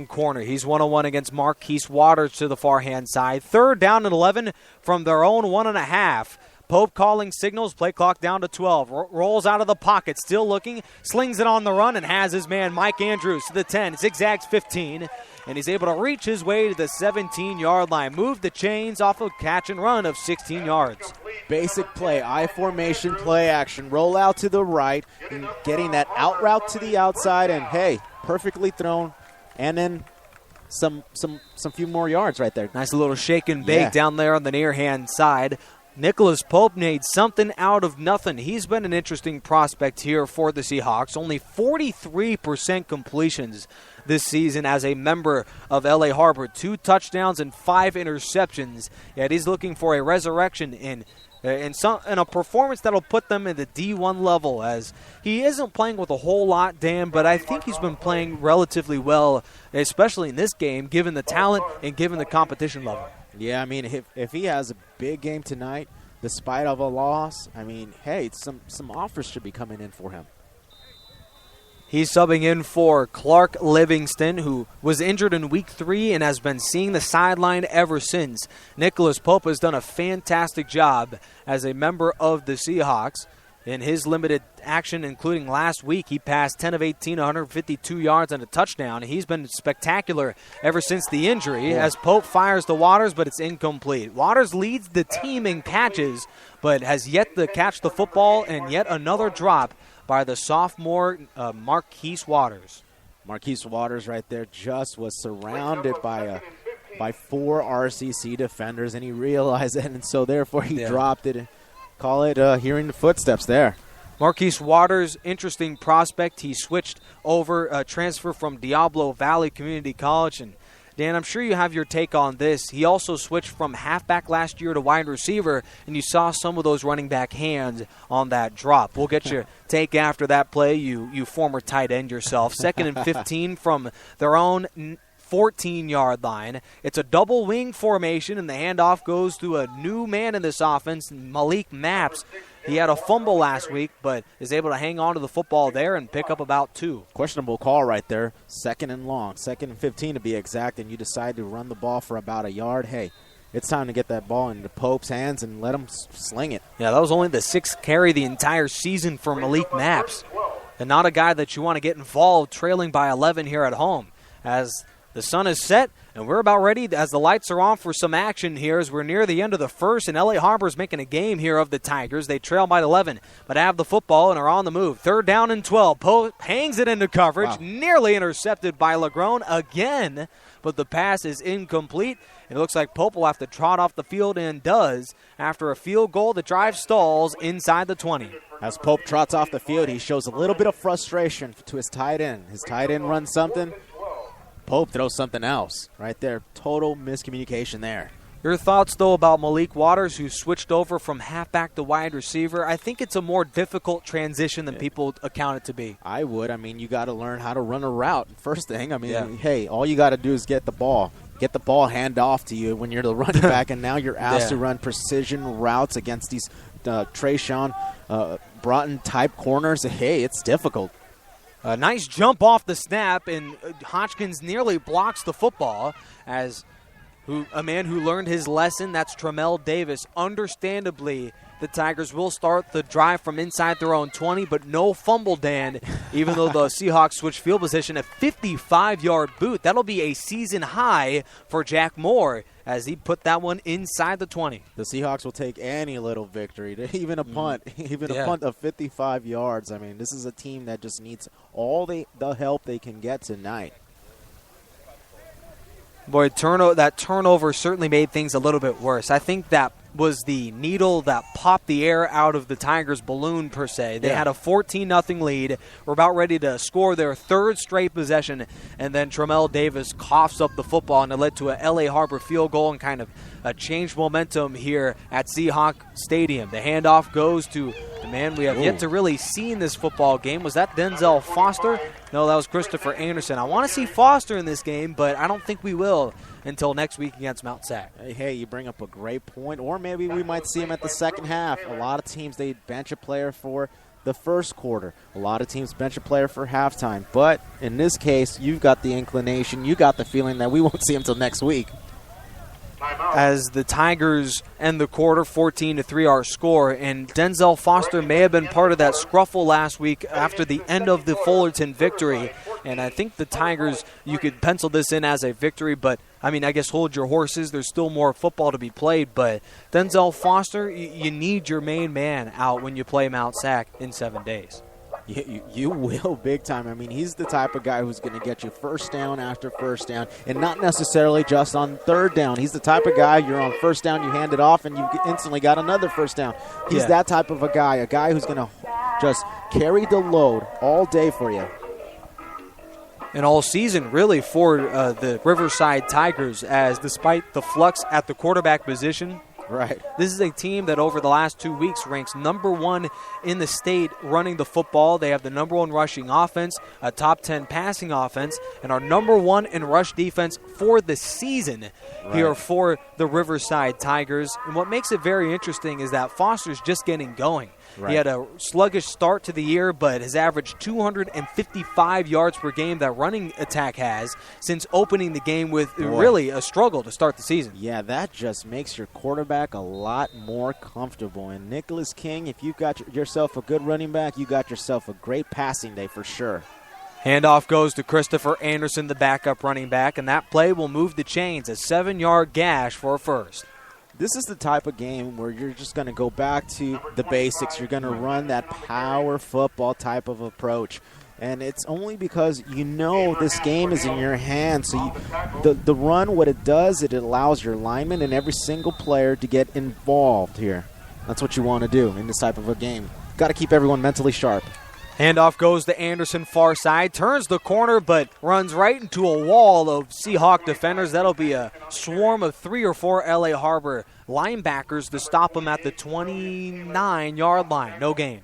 corner. He's 1-on-1 against Marquise Waters to the far-hand side. 3rd down and 11 from their own 1.5. Pope calling signals, play clock down to 12. Rolls out of the pocket, still looking, slings it on the run, and has his man Mike Andrews to the 10. Zigzags 15, and he's able to reach his way to the 17-yard line. Move the chains off a catch and run of 16 yards. Basic play, I formation, play action, roll out to the right, and getting that out route to the outside, and hey, perfectly thrown. And then some few more yards right there. Nice little shake and bake down there on the near-hand side. Nicholas Pope made something out of nothing. He's been an interesting prospect here for the Seahawks. Only 43% completions this season as a member of LA Harbor. 2 touchdowns and 5 interceptions. Yet he's looking for a resurrection in a performance that'll put them in the D1 level, as he isn't playing with a whole lot, Dan, but I think he's been playing relatively well, especially in this game, given the talent and given the competition level. Yeah, I mean, if he has a big game tonight, despite of a loss, I mean, hey, some offers should be coming in for him. He's subbing in for Clark Livingston, who was injured in Week 3 and has been seeing the sideline ever since. Nicholas Pope has done a fantastic job as a member of the Seahawks. In his limited action, including last week, he passed 10 of 18, 152 yards and a touchdown. He's been spectacular ever since the injury as Pope fires to Waters, but it's incomplete. Waters leads the team in catches, but has yet to catch the football, and yet another drop by the sophomore Marquise Waters. Marquise Waters right there just was surrounded by 4 RCC defenders, and he realized it, and so therefore he dropped it. Call it hearing the footsteps there. Marquise Waters, interesting prospect. He switched over, transfer from Diablo Valley Community College. And Dan, I'm sure you have your take on this. He also switched from halfback last year to wide receiver, and you saw some of those running back hands on that drop. We'll get your take after that play, you former tight end yourself. 2nd and 15 from their own 14-yard line. It's a double wing formation, and the handoff goes to a new man in this offense, Malik Maps. He had a fumble last week, but is able to hang on to the football there and pick up about 2. Questionable call right there. 2nd and long, 2nd and 15 to be exact, and you decide to run the ball for about a yard. Hey, it's time to get that ball into Pope's hands and let him sling it. Yeah, that was only the 6th carry the entire season for Malik Maps, and not a guy that you want to get involved trailing by 11 here at home. As the sun is set, and we're about ready as the lights are on for some action here as we're near the end of the first, and LA Harbor's making a game here of the Tigers. They trail by 11, but have the football and are on the move. 3rd down and 12. Pope hangs it into coverage, nearly intercepted by Legrone again, but the pass is incomplete. It looks like Pope will have to trot off the field, and does, after a field goal. The drive stalls inside the 20. As Pope trots off the field, he shows a little bit of frustration to his tight end. His tight end runs something. Pope throws something else right there. Total miscommunication there. Your thoughts, though, about Malik Waters, who switched over from halfback to wide receiver? I think it's a more difficult transition than people account it to be. I would. I mean, you got to learn how to run a route. First thing, I mean, hey, all you got to do is get the ball. Get the ball hand off to you when you're the running back, and now you're asked to run precision routes against these Trayshawn Broughton-type corners. Hey, it's difficult. A nice jump off the snap, and Hodgkins nearly blocks the football as a man who learned his lesson. That's Tremel Davis. Understandably, the Tigers will start the drive from inside their own 20, but no fumble, Dan, even though the Seahawks switch field position. A 55-yard boot. That'll be a season high for Jack Moore as he put that one inside the 20. The Seahawks will take any little victory, even a punt, a punt of 55 yards. I mean, this is a team that just needs all the help they can get tonight. Boy, that turnover certainly made things a little bit worse. I think that was the needle that popped the air out of the Tigers' balloon, per se. They had a 14-0 lead. We're about ready to score their 3rd straight possession, and then Tremel Davis coughs up the football, and it led to a LA Harbor field goal and kind of a changed momentum here at Seahawk Stadium. The handoff goes to the man we have yet to really see in this football game. Was that Denzel Foster? No, that was Christopher Anderson. I want to see Foster in this game, but I don't think we will until next week against Mount Sac. Hey, you bring up a great point, or maybe we might see him at the second half. A lot of teams, they bench a player for the first quarter. A lot of teams bench a player for halftime. But in this case, you've got the inclination, you got the feeling that we won't see him until next week. As the Tigers end the quarter, 14-3 our score, and Denzel Foster may have been part of that scruffle last week after the end of the Fullerton victory. And I think the Tigers, you could pencil this in as a victory, but I mean, I guess hold your horses. There's still more football to be played, but Denzel Foster, you need your main man out when you play Mount Sac in 7 days. You will big time. I mean, he's the type of guy who's going to get you first down after first down, and not necessarily just on third down. He's the type of guy, you're on first down, you hand it off, and you instantly got another first down. He's that type of a guy who's going to just carry the load all day for you. And all season, really, for the Riverside Tigers, as despite the flux at the quarterback position, right, this is a team that over the last 2 weeks ranks number 1 in the state running the football. They have the number 1 rushing offense, a top 10 passing offense, and are number 1 in rush defense for the season here for the Riverside Tigers. And what makes it very interesting is that Foster's just getting going. Right. He had a sluggish start to the year, but has averaged 255 yards per game, that running attack has, since opening the game with really a struggle to start the season. Yeah, that just makes your quarterback a lot more comfortable. And Nicholas King, if you've got yourself a good running back, you got yourself a great passing day for sure. Handoff goes to Christopher Anderson, the backup running back, and that play will move the chains, a 7-yard gash for a first. This is the type of game where you're just going to go back to the basics. You're going to run that power football type of approach. And it's only because you know this game is in your hands. So the run, what it does, it allows your lineman and every single player to get involved here. That's what you want to do in this type of a game. Got to keep everyone mentally sharp. Handoff goes to Anderson, far side, turns the corner, but runs right into a wall of Seahawk defenders. That'll be a swarm of 3 or 4 LA Harbor linebackers to stop him at the 29-yard line. No gain.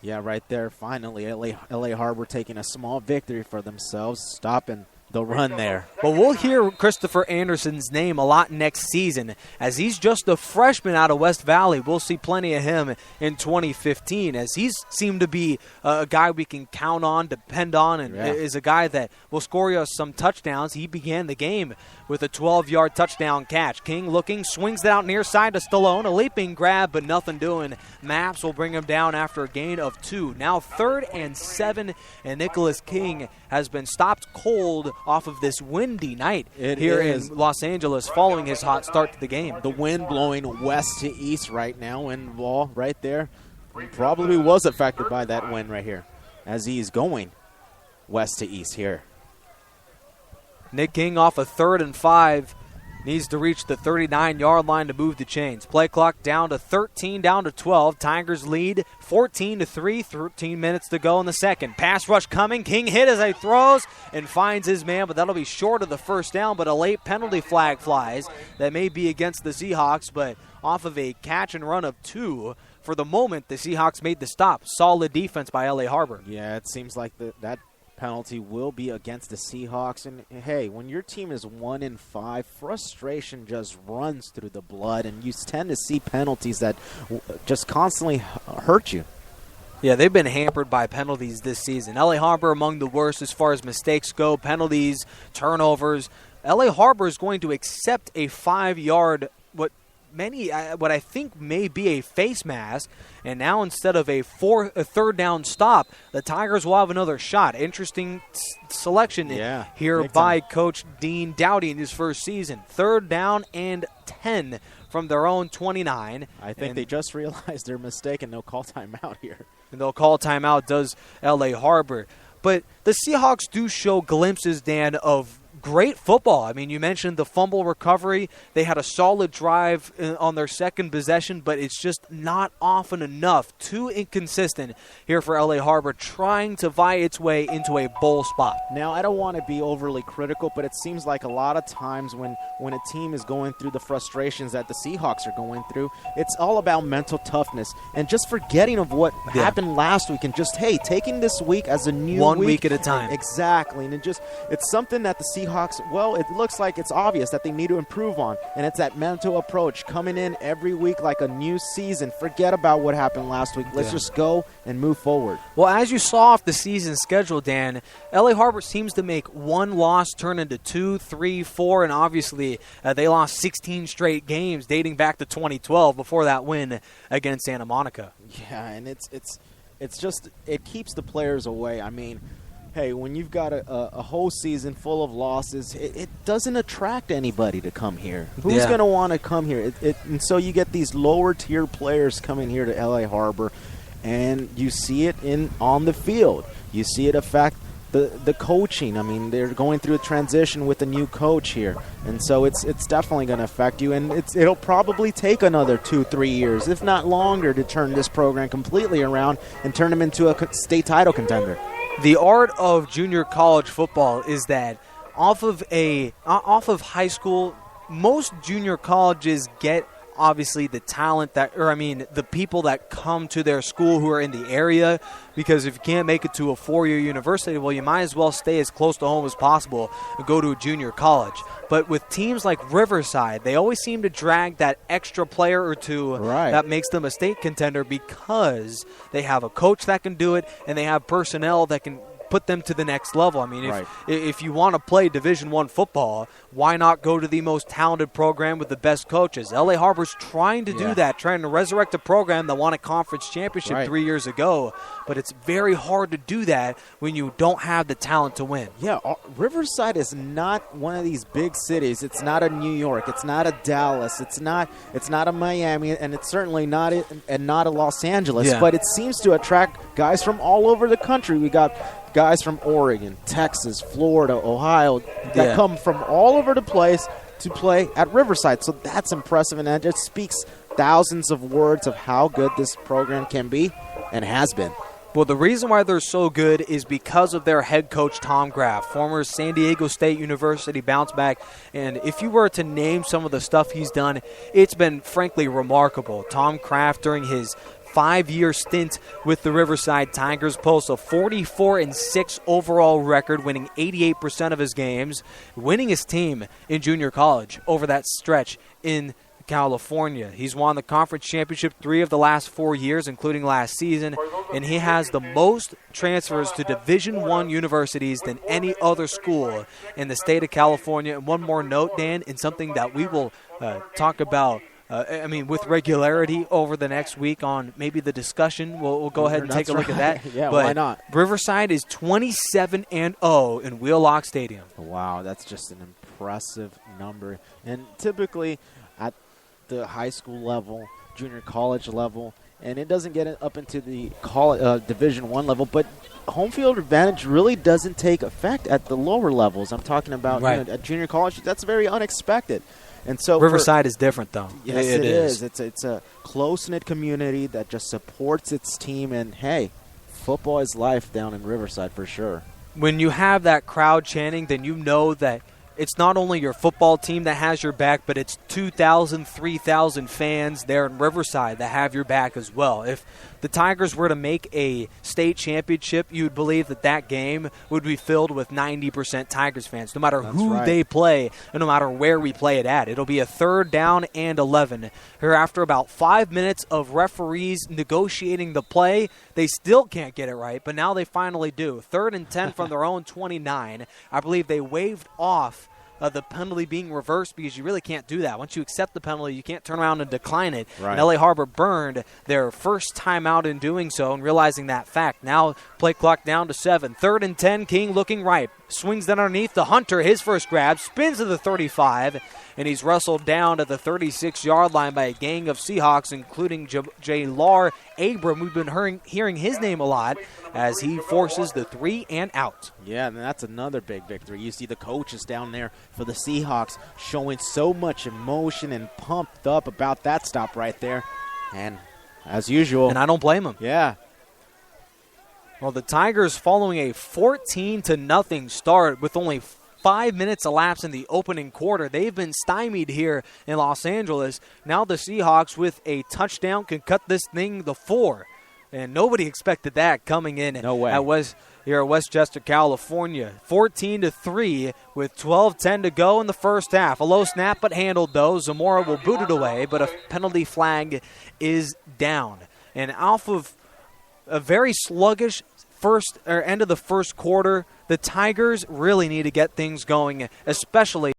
Yeah, right there. Finally, LA Harbor taking a small victory for themselves, stopping the run there. But we'll hear Christopher Anderson's name a lot next season, as he's just a freshman out of West Valley. We'll see plenty of him in 2015, as he's seemed to be a guy we can count on, depend on, and is a guy that will score us some touchdowns. He began the game with a 12-yard touchdown catch. King looking, swings it out near side to Stallone, a leaping grab, but nothing doing. Maps will bring him down after a gain of 2. Now 3rd and 7, and Nicholas King has been stopped cold off of this windy night in Los Angeles following his hot start to the game. The wind blowing west to east right now, and Wall right there probably was affected by that wind right here as he's going west to east here. Nick King off a 3rd and 5. Needs to reach the 39-yard line to move the chains. Play clock down to 13, down to 12. Tigers lead 14-3, 13 minutes to go in the second. Pass rush coming. King hit as he throws and finds his man, but that'll be short of the first down, but a late penalty flag flies. That may be against the Seahawks, but off of a catch and run of 2. For the moment, the Seahawks made the stop. Solid defense by LA Harbor. Yeah, it seems like that penalty will be against the Seahawks. And hey, when your team is 1-5, frustration just runs through the blood, and you tend to see penalties that just constantly hurt you. Yeah, they've been hampered by penalties this season. LA Harbor among the worst as far as mistakes go, penalties, turnovers. LA Harbor is going to accept a 5-yard what I think may be a face mask, and now instead of a 3rd down stop, the Tigers will have another shot. Interesting selection here by Coach Dean Dowdy in his first season. 3rd down and 10 from their own 29. I think they just realized their mistake, and they'll call timeout here. And they'll call timeout, does LA Harbor. But the Seahawks do show glimpses, Dan, of great football. I mean, you mentioned the fumble recovery. They had a solid drive on their second possession, but it's just not often enough. Too inconsistent here for LA Harbor, trying to vie its way into a bowl spot. Now, I don't want to be overly critical, but it seems like a lot of times when a team is going through the frustrations that the Seahawks are going through, it's all about mental toughness and just forgetting of what happened last week and just, hey, taking this week as a new one week at a time. Exactly. And it's something that the Seahawks, well, it looks like it's obvious that they need to improve on, and it's that mental approach, coming in every week like a new season. Forget about what happened last week. Let's just go and move forward. Well, as you saw off the season schedule, Dan, LA Harbor seems to make one loss turn into 2, 3, 4, and obviously they lost 16 straight games dating back to 2012 before that win against Santa Monica. Yeah, and it's just, it keeps the players away. I mean, hey, when you've got a whole season full of losses, it doesn't attract anybody to come here. Who's going to want to come here? And so you get these lower-tier players coming here to LA Harbor, and you see it on the field. You see it affect the coaching. I mean, they're going through a transition with a new coach here, and so it's definitely going to affect you, and it'll probably take another 2-3 years, if not longer, to turn this program completely around and turn them into a state title contender. The art of junior college football is that off of high school, most junior colleges get obviously the talent the people that come to their school who are in the area, because if you can't make it to a 4-year university, well, you might as well stay as close to home as possible and go to a junior college. But with teams like Riverside, they always seem to drag that extra player or two that makes them a state contender, because they have a coach that can do it and they have personnel that can put them to the next level. I mean, if you want to play Division I football, why not go to the most talented program with the best coaches? LA Harbor's trying to do that, trying to resurrect a program that won a conference championship 3 years ago, but it's very hard to do that when you don't have the talent to win. Yeah, Riverside is not one of these big cities. It's not a New York. It's not a Dallas. It's not a Miami, and it's certainly not a Los Angeles. But it seems to attract guys from all over the country. We got guys from Oregon, Texas, Florida, Ohio that come from all over the place to play at Riverside. So that's impressive, and that just speaks thousands of words of how good this program can be and has been. Well, the reason why they're so good is because of their head coach, Tom Graff, former San Diego State University bounce back. And if you were to name some of the stuff he's done, it's been frankly remarkable. Tom Graff, during his 5-year stint with the Riverside Tigers, posts a 44-6 overall record, winning 88% of his games, winning his team in junior college over that stretch in California. He's won the conference championship 3 of the last 4 years, including last season, and he has the most transfers to Division I universities than any other school in the state of California. And one more note, Dan, and something that we will talk about with regularity over the next week on maybe the discussion. We'll go ahead and take a look at that. But why not? Riverside is 27-0 in Wheelock Stadium. Wow, that's just an impressive number. And typically at the high school level, junior college level, and it doesn't get up into the Division I level, but home field advantage really doesn't take effect at the lower levels. I'm talking about at junior college. That's very unexpected. And so Riverside is different, though. Yes, it is. It's a close-knit community that just supports its team. And, hey, football is life down in Riverside for sure. When you have that crowd chanting, then you know that it's not only your football team that has your back, but it's 2,000, 3,000 fans there in Riverside that have your back as well. If the Tigers were to make a state championship, you would believe that game would be filled with 90% Tigers fans, no matter who they play and no matter where we play it at. It'll be a 3rd down and 11. Here, after about 5 minutes of referees negotiating the play, they still can't get it right, but now they finally do. 3rd and 10 from their own 29. I believe they waved off the penalty being reversed, because you really can't do that. Once you accept the penalty, you can't turn around and decline it. And LA Harbor burned their first time out in doing so, and realizing that fact. Now play clock down to 7. 3rd and 10, King looking right. Swings that underneath to Hunter, his first grab, spins to the 35, and he's wrestled down to the 36-yard line by a gang of Seahawks, including J-Lar Abram. We've been hearing his name a lot as he forces the 3 and out. Yeah, and that's another big victory. You see the coaches down there for the Seahawks showing so much emotion and pumped up about that stop right there. And as usual. And I don't blame him. Yeah. Well, the Tigers following a 14-0 start with only 5 minutes elapsed in the opening quarter. They've been stymied here in Los Angeles. Now the Seahawks with a touchdown can cut this thing to 4. And nobody expected that coming in No way. here at Westchester, California. 14-3 with 12:10 to go in the first half. A low snap but handled, though. Zamora will boot it away, but a penalty flag is down. And off of a very sluggish end of the first quarter, the Tigers really need to get things going, especially